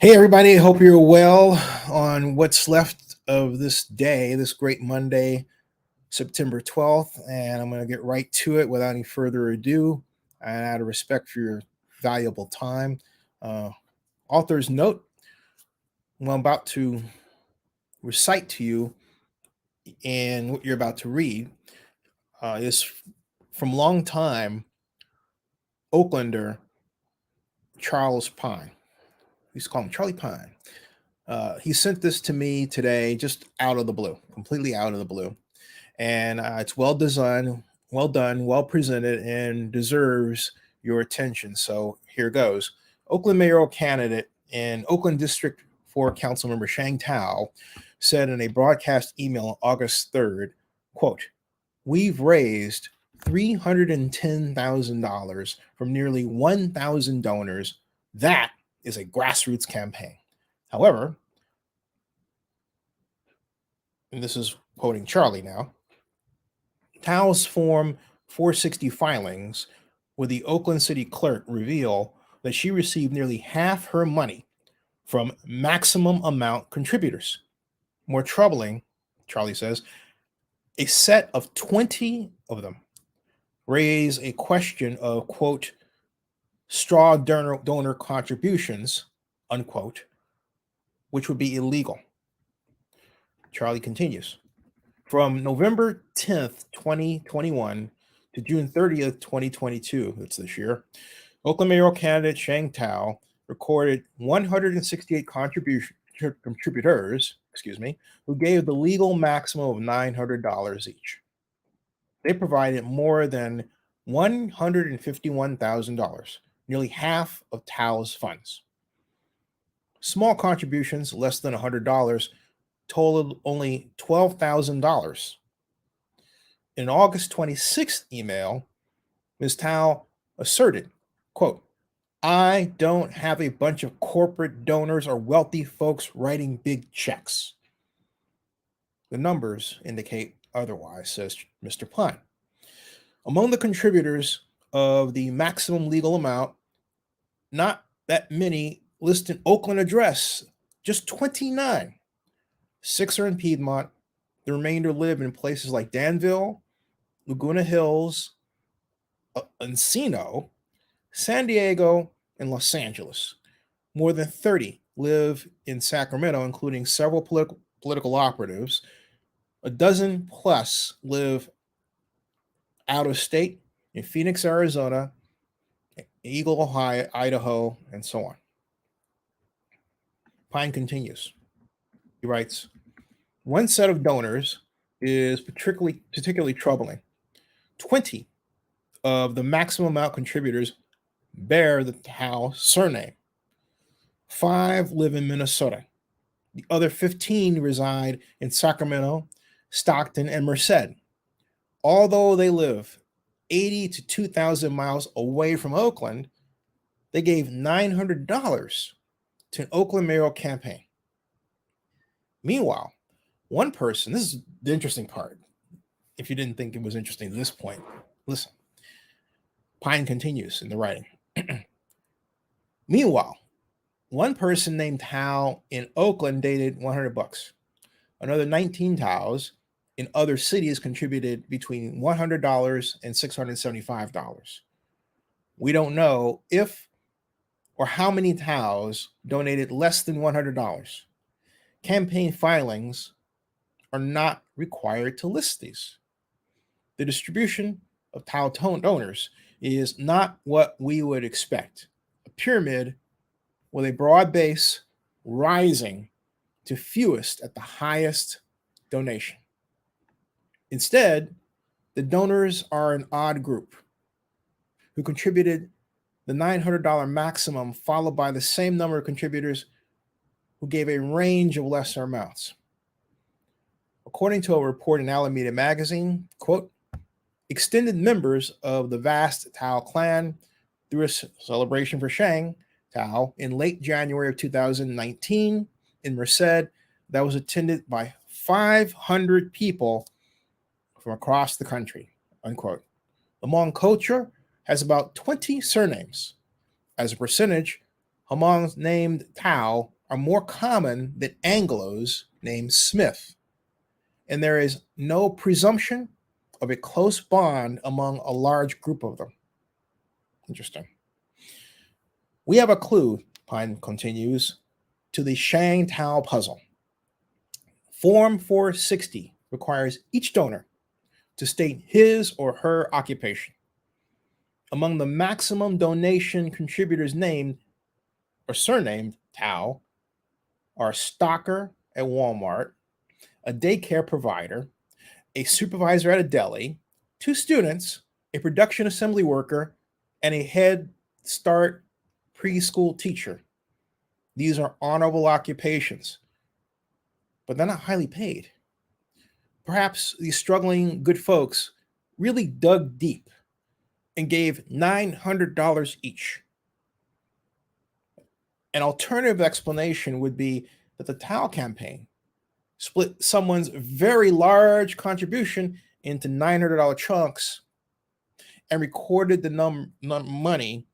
Hey, everybody. Hope you're well on what's left of this day, this great Monday, September 12th. And I'm going to get right to it without any further ado. And out of respect for your valuable time, uh, author's note, what I'm about to recite to you and what you're about to read is from longtime Oaklander Charles Pine. We used to call him Charlie Pine. He sent this to me today, just out of the blue, completely out of the blue. And it's well designed, well done, well presented, and deserves your attention. So here goes. Oakland mayoral candidate and Oakland District 4 council member Sheng Thao said in a broadcast email on August 3rd, quote, "We've raised $310,000 from nearly 1,000 donors. That is a grassroots campaign. However," and this is quoting Charlie now, "Tao's Form 460 filings with the Oakland City Clerk reveal that she received nearly half her money from maximum amount contributors. More troubling," Charlie says, "a set of 20 of them raise a question of, quote, straw donor contributions, unquote, which would be illegal." Charlie continues. From November 10th, 2021 to June 30th, 2022, that's this year, Oakland mayoral candidate Sheng Thao recorded 168 contributors, who gave the legal maximum of $900 each. They provided more than $151,000, nearly half of Tao's funds. Small contributions, less than $100, totaled only $12,000. In an August 26th email, Ms. Thao asserted, quote, "I don't have a bunch of corporate donors or wealthy folks writing big checks." The numbers indicate otherwise, says Mr. Pine. Among the contributors of the maximum legal amount, not that many list an Oakland address, just 29. 6 are in Piedmont. The remainder live in places like Danville, Laguna Hills, Encino, San Diego, and Los Angeles. More than 30 live in Sacramento, including several political operatives. A dozen plus live out of state in Phoenix, Arizona, Eagle, Ohio, Idaho, and so on. Pine continues. He writes, "One set of donors is particularly troubling. 20 of the maximum amount contributors bear the Thao surname. 5 live in Minnesota. The other 15 reside in Sacramento, Stockton, and Merced. Although they live 80 to 2,000 miles away from Oakland, they gave $900 to an Oakland mayoral campaign. Meanwhile, one person," this is the interesting part. If you didn't think it was interesting to this point, listen. Pine continues in the writing. "Meanwhile, one person named Thao in Oakland dated $100. Another 19 Taos in other cities contributed between $100 and $675. We don't know if or how many Taos donated less than $100. Campaign filings are not required to list these. The distribution of Tao donors is not what we would expect. A pyramid with a broad base rising to fewest at the highest donation. Instead, the donors are an odd group who contributed the $900 maximum, followed by the same number of contributors who gave a range of lesser amounts." According to a report in Alameda magazine, quote, "Extended members of the vast Thao clan threw a celebration for Sheng Thao in late January of 2019 in Merced that was attended by 500 people from across the country," unquote. Hmong culture has about 20 surnames. As a percentage, Hmong named Thao are more common than Anglos named Smith, and there is no presumption of a close bond among a large group of them. Interesting. We have a clue, Pine continues, to the Sheng Thao puzzle. Form 460 requires each donor to state his or her occupation. Among the maximum donation contributors named or surnamed Thao are a stocker at Walmart, a daycare provider, a supervisor at a deli, 2 students, a production assembly worker, and a Head Start preschool teacher. These are honorable occupations, but they're not highly paid. Perhaps these struggling good folks really dug deep and gave $900 each. An alternative explanation would be that the Thao campaign split someone's very large contribution into $900 chunks and recorded the money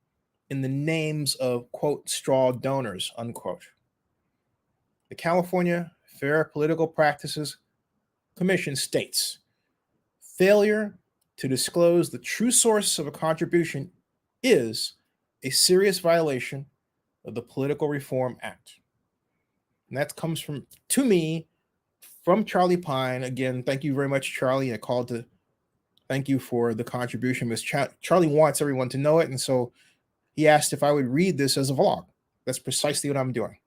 in the names of, quote, straw donors, unquote. The California Fair Political Practices Commission states, failure to disclose the true source of a contribution is a serious violation of the Political Reform Act. And that comes to me from Charlie Pine. Again, thank you very much, Charlie. I called to thank you for the contribution, because Charlie wants everyone to know it. And so he asked if I would read this as a vlog. That's precisely what I'm doing.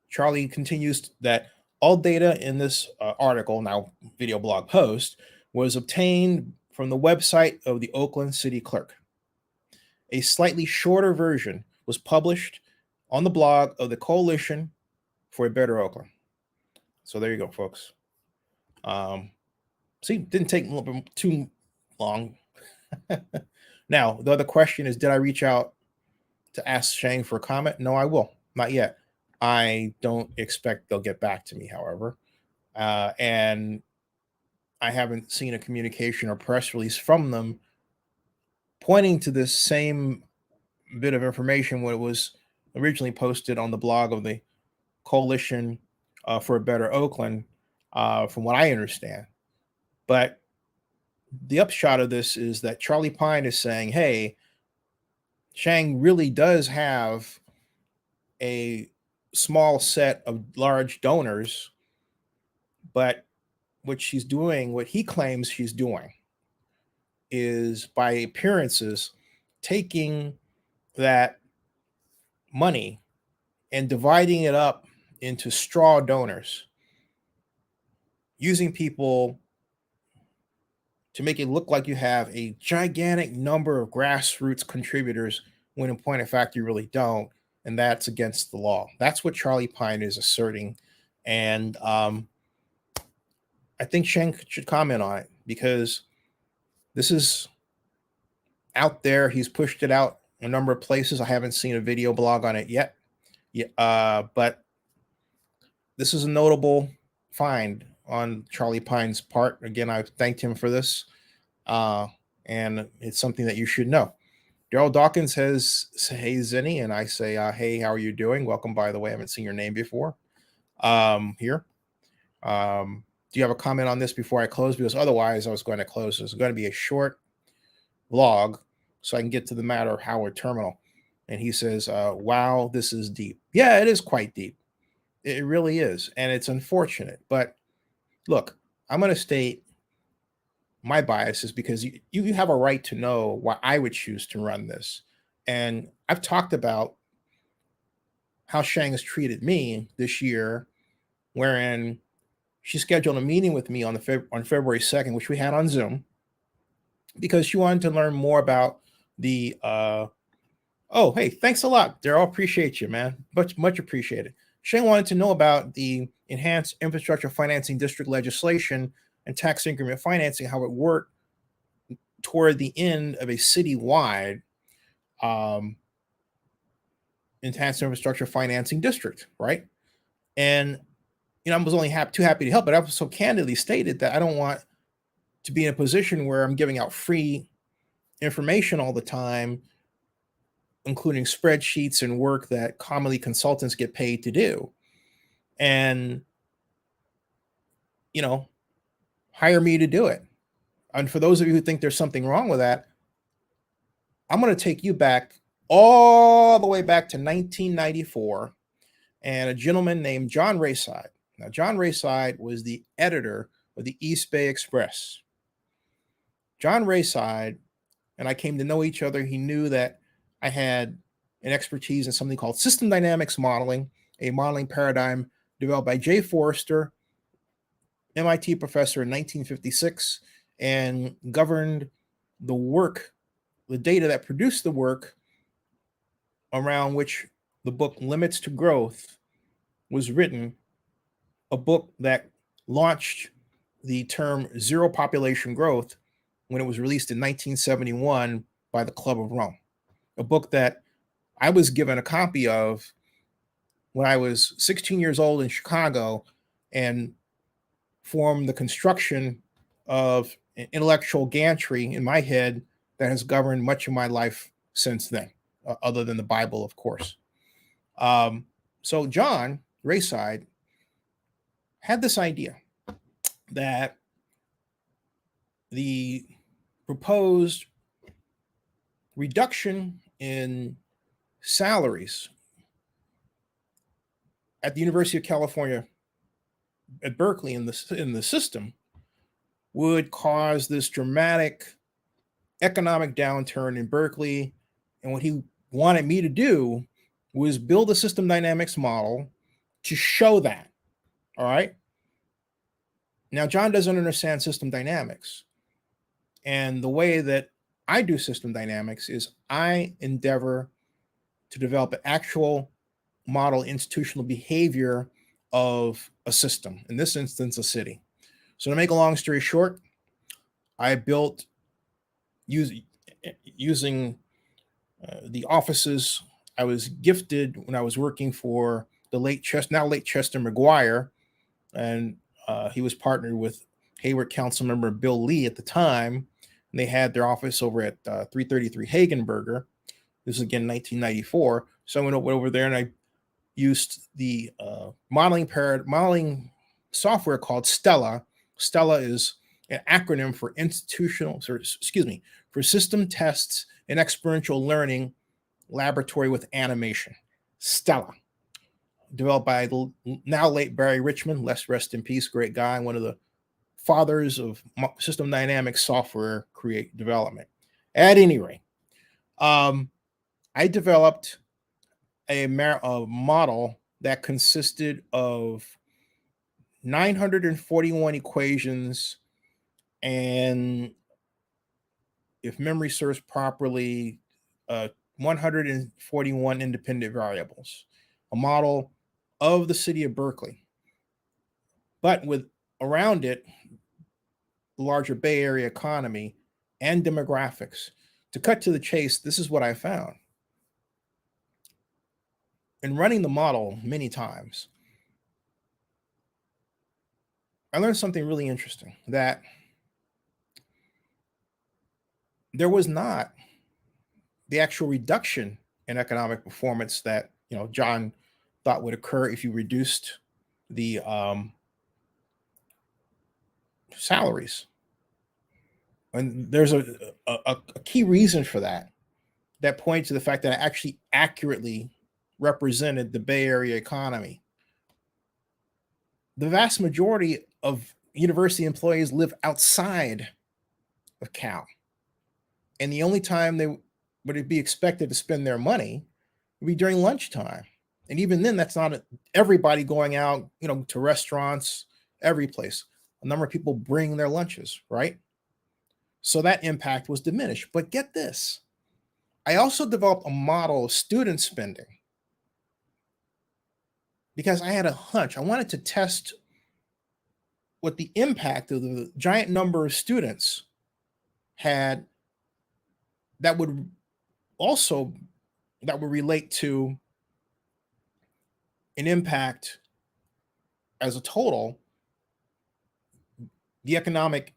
Charlie continues that all data in this article, now video blog post, was obtained from the website of the Oakland City Clerk. A slightly shorter version was published on the blog of the Coalition for a Better Oakland. So there you go, folks. See, didn't take a little bit too long. Now, the other question is, did I reach out to ask Sheng for a comment? No, I will. Not yet. I don't expect they'll get back to me, however. And I haven't seen a communication or press release from them pointing to this same bit of information when it was originally posted on the blog of the Coalition for a Better Oakland, from what I understand. But the upshot of this is that Charlie Pine is saying, hey, Sheng really does have a small set of large donors, but what she's doing, what he claims she's doing, is by appearances taking that money and dividing it up into straw donors, using people to make it look like you have a gigantic number of grassroots contributors, when in point of fact you really don't, and that's against the law. That's what Charlie Pine is asserting, and I think Sheng should comment on it, because this is out there. He's pushed it out a number of places. I haven't seen a video blog on it yet. But this is a notable find on Charlie Pine's part. Again, I've thanked him for this, and it's something that you should know. Daryl Dawkins says, hey, Zenny, and I say, hey, how are you doing? Welcome, by the way. I haven't seen your name before here. Do you have a comment on this before I close? Because otherwise I was going to close. It's going to be a short vlog so I can get to the matter of Howard Terminal. And he says, wow, this is deep. Yeah, it is quite deep. It really is. And it's unfortunate. But look, I'm going to state my biases, because you have a right to know why I would choose to run this. And I've talked about how Sheng has treated me this year, wherein she scheduled a meeting with me on February 2nd, which we had on Zoom, because she wanted to learn more about the oh, hey, thanks a lot, Daryl. Appreciate you, man. Much appreciated. Sheng wanted to know about the Enhanced Infrastructure Financing District legislation and tax increment financing, how it worked toward the end of a citywide Enhanced Infrastructure Financing District, right? And I was only too happy to help, but I've so candidly stated that I don't want to be in a position where I'm giving out free information all the time including spreadsheets and work that commonly consultants get paid to do. And, hire me to do it. And for those of you who think there's something wrong with that, I'm going to take you back all the way back to 1994 and a gentleman named John Reside. Now, John Reside was the editor of the East Bay Express. John Reside and I came to know each other. He knew that I had an expertise in something called system dynamics modeling, a modeling paradigm developed by Jay Forrester, MIT professor in 1956, and governed the work, the data that produced the work around which the book Limits to Growth was written, a book that launched the term zero population growth when it was released in 1971 by the Club of Rome, a book that I was given a copy of when I was 16 years old in Chicago and formed the construction of an intellectual gantry in my head that has governed much of my life since then, other than the Bible, of course. So John Reside had this idea that the proposed reduction in salaries at the University of California at Berkeley in the system would cause this dramatic economic downturn in Berkeley. And what he wanted me to do was build a system dynamics model to show that. All right. Now, John doesn't understand system dynamics. And the way that I do system dynamics is I endeavor to develop an actual model institutional behavior of a system, in this instance, a city. So to make a long story short, I built using the offices I was gifted when I was working for the late Chester McGuire, and he was partnered with Hayward council member Bill Lee at the time. And they had their office over at 333 Hagenberger. This is again 1994. So I went over there and I used the modeling software called Stella. Stella is an acronym for for system tests and experiential learning laboratory with animation. Stella, developed by the now late Barry Richmond, rest in peace, great guy, one of the fathers of system dynamics software development. At any rate, I developed a model that consisted of 941 equations and, if memory serves properly, 141 independent variables, a model of the city of Berkeley, but with around it the larger Bay Area economy and demographics. To cut to the chase, this is what I found. In running the model many times, I learned something really interesting, that there was not the actual reduction in economic performance that John thought would occur if you reduced the salaries. And there's a key reason for that points to the fact that I actually accurately represented the Bay Area economy. The vast majority of university employees live outside of Cal. And the only time they would be expected to spend their money would be during lunchtime. And even then, that's not everybody going out, to restaurants, every place. A number of people bring their lunches, right? So that impact was diminished. But get this, I also developed a model of student spending because I had a hunch. I wanted to test what the impact of the giant number of students had that would relate to an impact as a total, the economic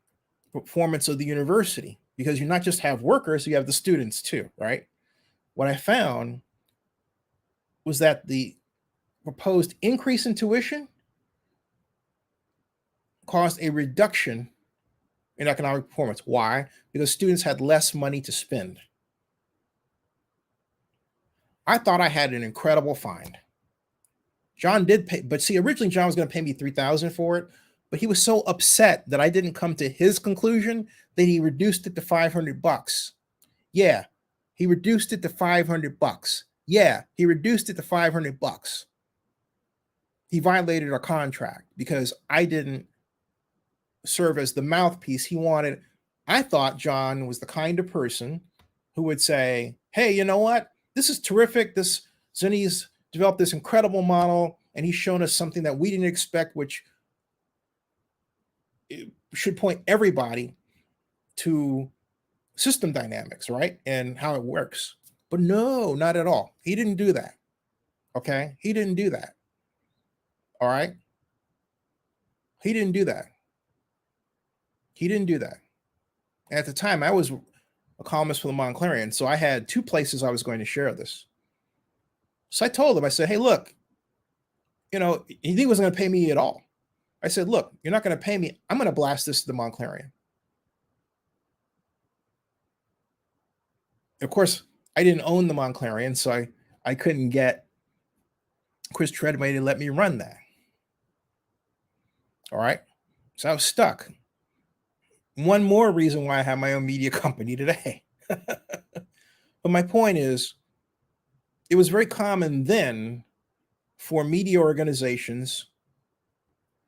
performance of the university, because you not just have workers, you have the students too, right? what I found was that the proposed increase in tuition caused a reduction in economic performance. Why? Because students had less money to spend. I thought I had an incredible find. John did pay, but see, originally John was going to pay me $3,000 for it, but he was so upset that I didn't come to his conclusion that he reduced it to $500. Yeah, he reduced it to $500. Yeah, he reduced it to $500. He violated our contract because I didn't serve as the mouthpiece he wanted. I thought John was the kind of person who would say, hey, you know what? This is terrific. Zinni's developed this incredible model, and he's shown us something that we didn't expect, which should point everybody to system dynamics, right? And how it works. But no, not at all. He didn't do that. Okay? He didn't do that. All right? He didn't do that. He didn't do that. At the time, I was a columnist for the Montclarian, so I had two places I was going to share this. So I told him, I said, hey, look, he wasn't going to pay me at all. I said, look, you're not going to pay me. I'm going to blast this to the Montclarian. Of course, I didn't own the Montclarian, so I couldn't get Chris Treadway to let me run that. All right. So I was stuck. One more reason why I have my own media company today. But my point is, it was very common then for media organizations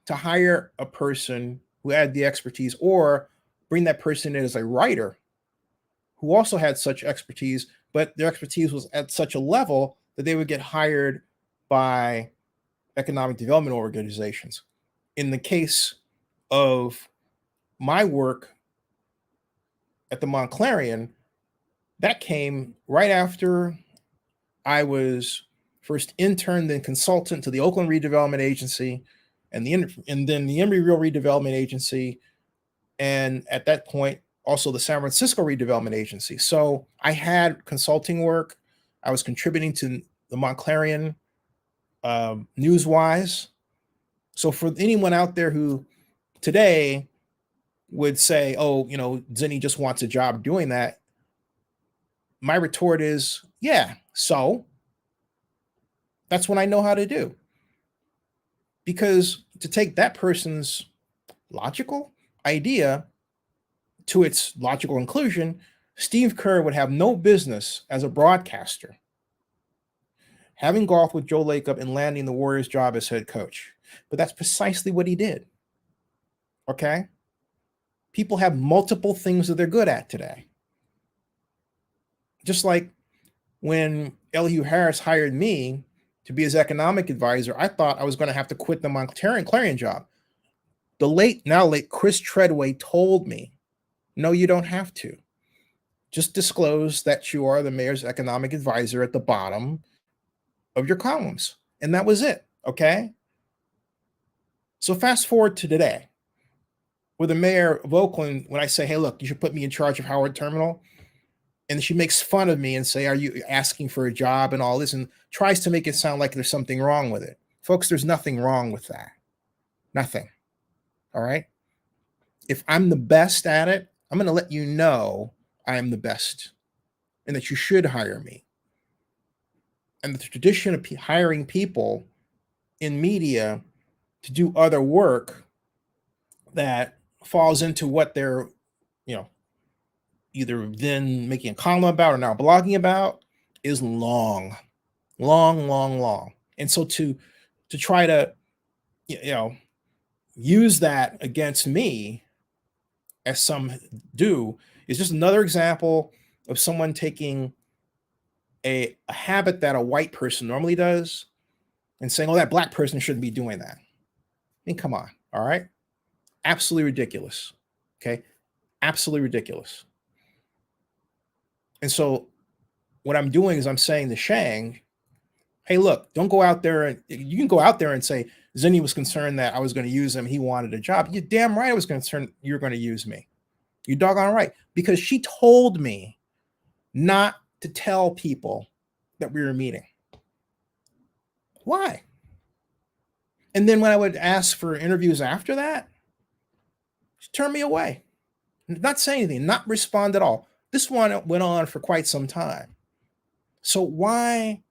to hire a person who had the expertise or bring that person in as a writer who also had such expertise, but their expertise was at such a level that they would get hired by economic development organizations. In the case of my work at the Montclarian, that came right after I was first intern, then consultant to the Oakland Redevelopment Agency, and then the Embry-Riddle Redevelopment Agency, and at that point, also the San Francisco Redevelopment Agency. So I had consulting work. I was contributing to the Montclarian Newswise. So for anyone out there who today would say, oh, Zinni just wants a job doing that, my retort is, yeah, so that's what I know how to do. Because to take that person's logical idea to its logical conclusion, Steve Kerr would have no business as a broadcaster having golfed with Joe Lacob and landing the Warriors job as head coach. But that's precisely what he did. Okay? People have multiple things that they're good at today. Just like when Elihu Harris hired me to be his economic advisor, I thought I was going to have to quit the Montclarian job. The now late Chris Treadway told me, no, you don't have to. Just disclose that you are the mayor's economic advisor at the bottom of your columns. And that was it. Okay? So fast forward to today, with the mayor of Oakland, when I say, hey, look, you should put me in charge of Howard Terminal, and she makes fun of me and say, are you asking for a job and all this, and tries to make it sound like there's something wrong with it. Folks, there's nothing wrong with that. Nothing. All right? If I'm the best at it, I'm going to let you know I am the best and that you should hire me. And the tradition of hiring people in media to do other work that falls into what they're, either then making a column about or now blogging about is long. And so to try to, use that against me, as some do, is just another example of someone taking a habit that a white person normally does and saying, oh, that black person shouldn't be doing that. I mean, come on. All right. Absolutely ridiculous. Okay. Absolutely ridiculous. And so what I'm doing is I'm saying to Sheng, hey, look, don't go out there. You can go out there and say, Zinni was concerned that I was going to use him. He wanted a job. You're damn right I was concerned you're going to use me. You doggone right. Because she told me not to tell people that we were meeting? Why? And then when I would ask for interviews after that, she turned me away. Not say anything, not respond at all. This one went on for quite some time. So why?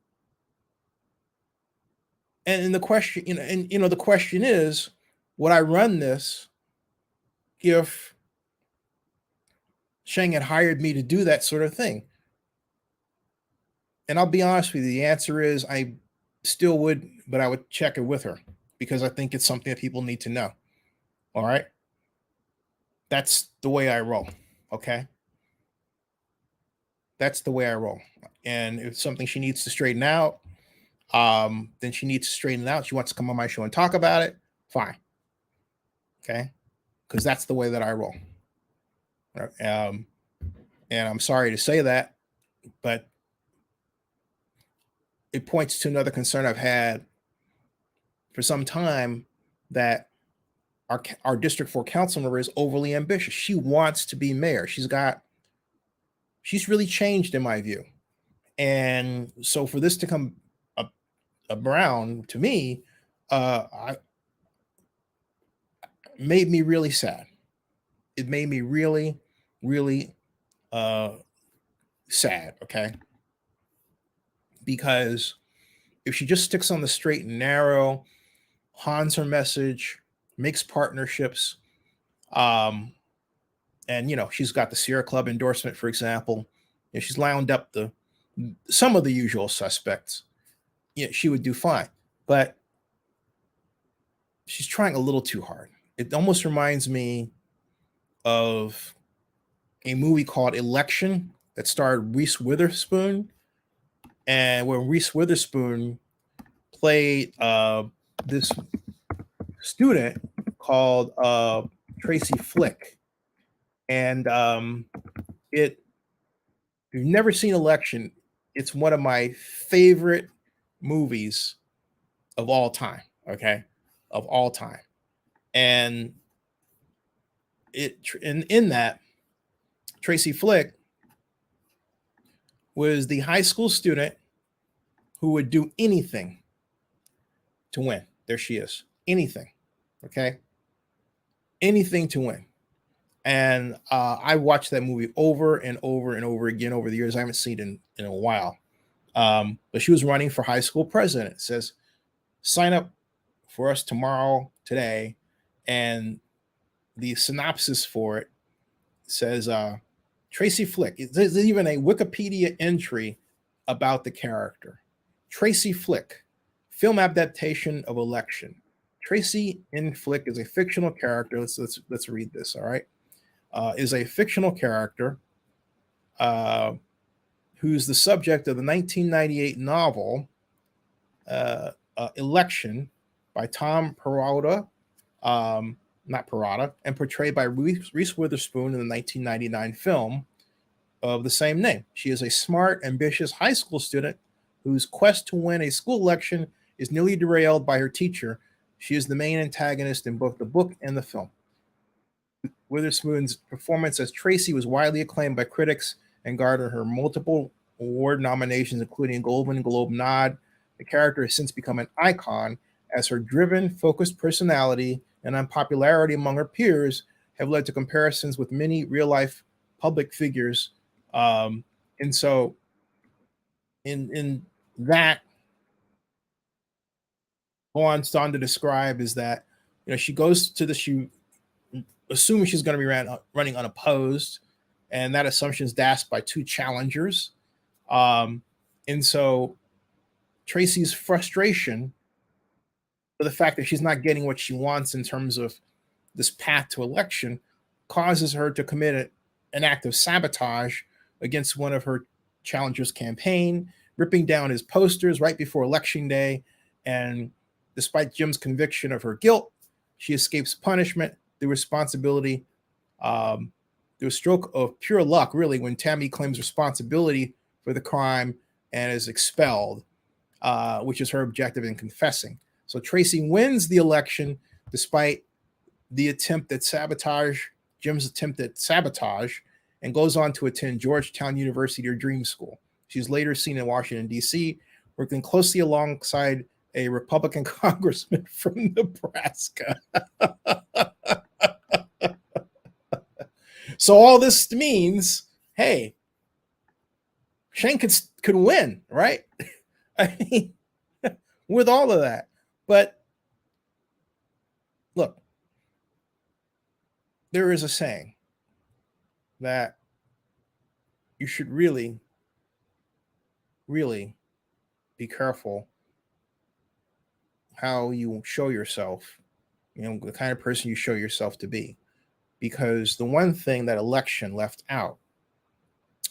And the question, the question is, would I run this if Sheng had hired me to do that sort of thing? And I'll be honest with you, the answer is I still would, but I would check it with her because I think it's something that people need to know. All right. That's the way I roll. Okay. That's the way I roll. And if it's something she needs to straighten out, then she needs to straighten it out. She wants to come on my show and talk about it. Fine. Okay. Because that's the way that I roll. And I'm sorry to say that, but it points to another concern I've had for some time, that our District 4 council member is overly ambitious. She wants to be mayor. She's really changed in my view. And so for this to come around to me, made me really sad. It made me really, really sad, okay? Because if she just sticks on the straight and narrow, hons her message, makes partnerships, and she's got the Sierra Club endorsement, for example. She's lined up some of the usual suspects. She would do fine, but she's trying a little too hard. It almost reminds me of a movie called Election that starred Reese Witherspoon, and where Reese Witherspoon played this student called Tracy Flick. And if you've never seen Election, it's one of my favorite movies of all time. Okay, of all time. And in that, Tracy Flick was the high school student who would do anything to win. There she is. Anything. Okay. Anything to win. And I watched that movie over and over and over again over the years. I haven't seen it in a while. But she was running for high school president. It says, sign up for us today. And the synopsis for it says, Tracy Flick. There's even a Wikipedia entry about the character. Tracy Flick, film adaptation of Election. Tracy N. Flick is a fictional character. Let's read this. All right, is a fictional character who's the subject of the 1998 novel Election by Tom Perrotta, and portrayed by Reese Witherspoon in the 1999 film of the same name. She is a smart, ambitious high school student whose quest to win a school election is nearly derailed by her teacher. She is the main antagonist in both the book and the film. Witherspoon's performance as Tracy was widely acclaimed by critics and garnered her multiple award nominations, including a Golden Globe nod. The character has since become an icon, as her driven, focused personality and unpopularity among her peers have led to comparisons with many real-life public figures. And so in that, on to describe is that she goes to she assuming she's going to be running unopposed, and that assumption is dashed by two challengers. And so Tracy's frustration for the fact that she's not getting what she wants in terms of this path to election causes her to commit an act of sabotage against one of her challengers' campaign, ripping down his posters right before election day. And despite Jim's conviction of her guilt, she escapes punishment, the responsibility, the stroke of pure luck, really, when Tammy claims responsibility for the crime and is expelled, which is her objective in confessing. So Tracy wins the election despite the attempt at sabotage, Jim's attempt at sabotage, and goes on to attend Georgetown University, or Dream School. She's later seen in Washington, D.C., working closely alongside a Republican congressman from Nebraska. So all this means, hey, Sheng could win, right? I mean, with all of that. But look, there is a saying that you should really, really be careful how you show yourself, the kind of person you show yourself to be. Because the one thing that election left out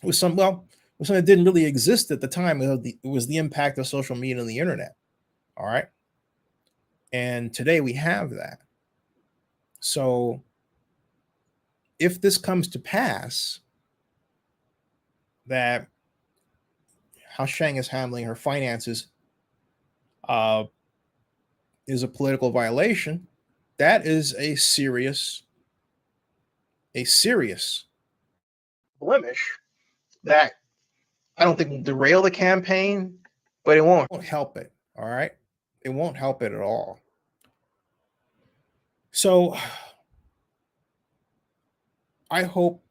was something that didn't really exist at the time. It was the impact of social media and the internet. All right. And today we have that. So if this comes to pass, that how Sheng is handling her finances is a political violation, that is a serious blemish that I don't think will derail the campaign, but it won't help it. All right. It won't help it at all. So I hope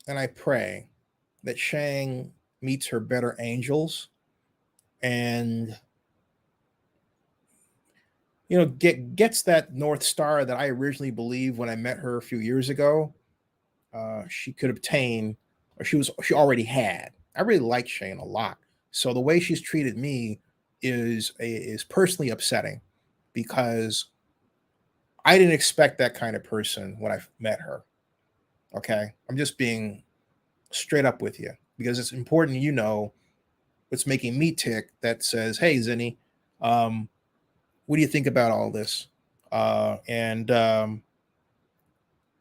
and I pray that Sheng meets her better angels and gets that North Star that I originally believed when I met her a few years ago. She could obtain, or she already had. I really like Sheng a lot. So the way she's treated me is personally upsetting, because I didn't expect that kind of person when I met her. Okay, I'm just being straight up with you, because it's important what's making me tick. That says, hey, Zinni, what do you think about all this? And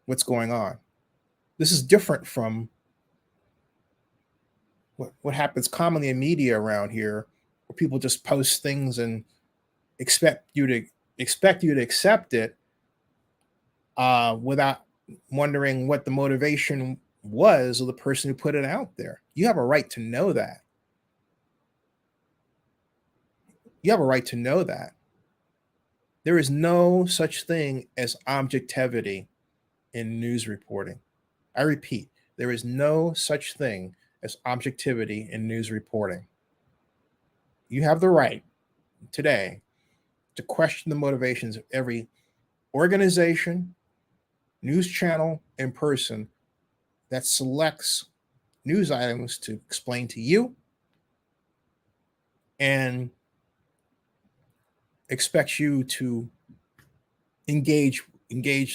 what's going on? This is different from what happens commonly in media around here, where people just post things and expect you to accept it without wondering what the motivation was of the person who put it out there. You have a right to know that. You have a right to know that. There is no such thing as objectivity in news reporting. I repeat, there is no such thing as objectivity in news reporting. You have the right today to question the motivations of every organization, news channel, and person that selects news items to explain to you and expects you to engage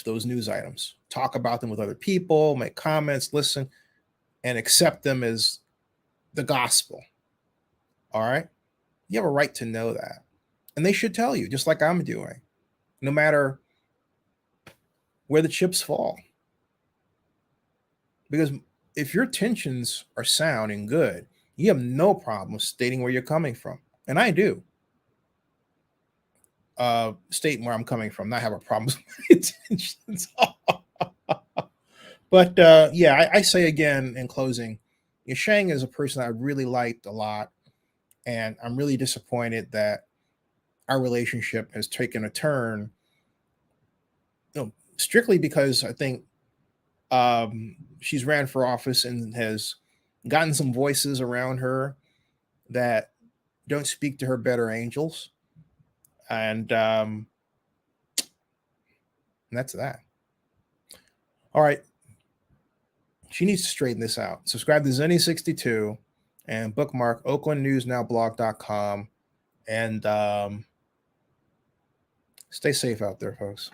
those news items, talk about them with other people, make comments, listen, and accept them as the gospel. All right? You have a right to know that. And they should tell you, just like I'm doing, no matter where the chips fall. Because if your intentions are sound and good, you have no problem stating where you're coming from. And I do. Stating where I'm coming from, not have a problem with my intentions. But yeah, I say again in closing, Sheng is a person I really liked a lot. And I'm really disappointed that our relationship has taken a turn, strictly because I think she's ran for office and has gotten some voices around her that don't speak to her better angels. And that's that. All right. She needs to straighten this out. Subscribe to Zinni62 and bookmark oaklandnewsnowblog.com. And stay safe out there, folks.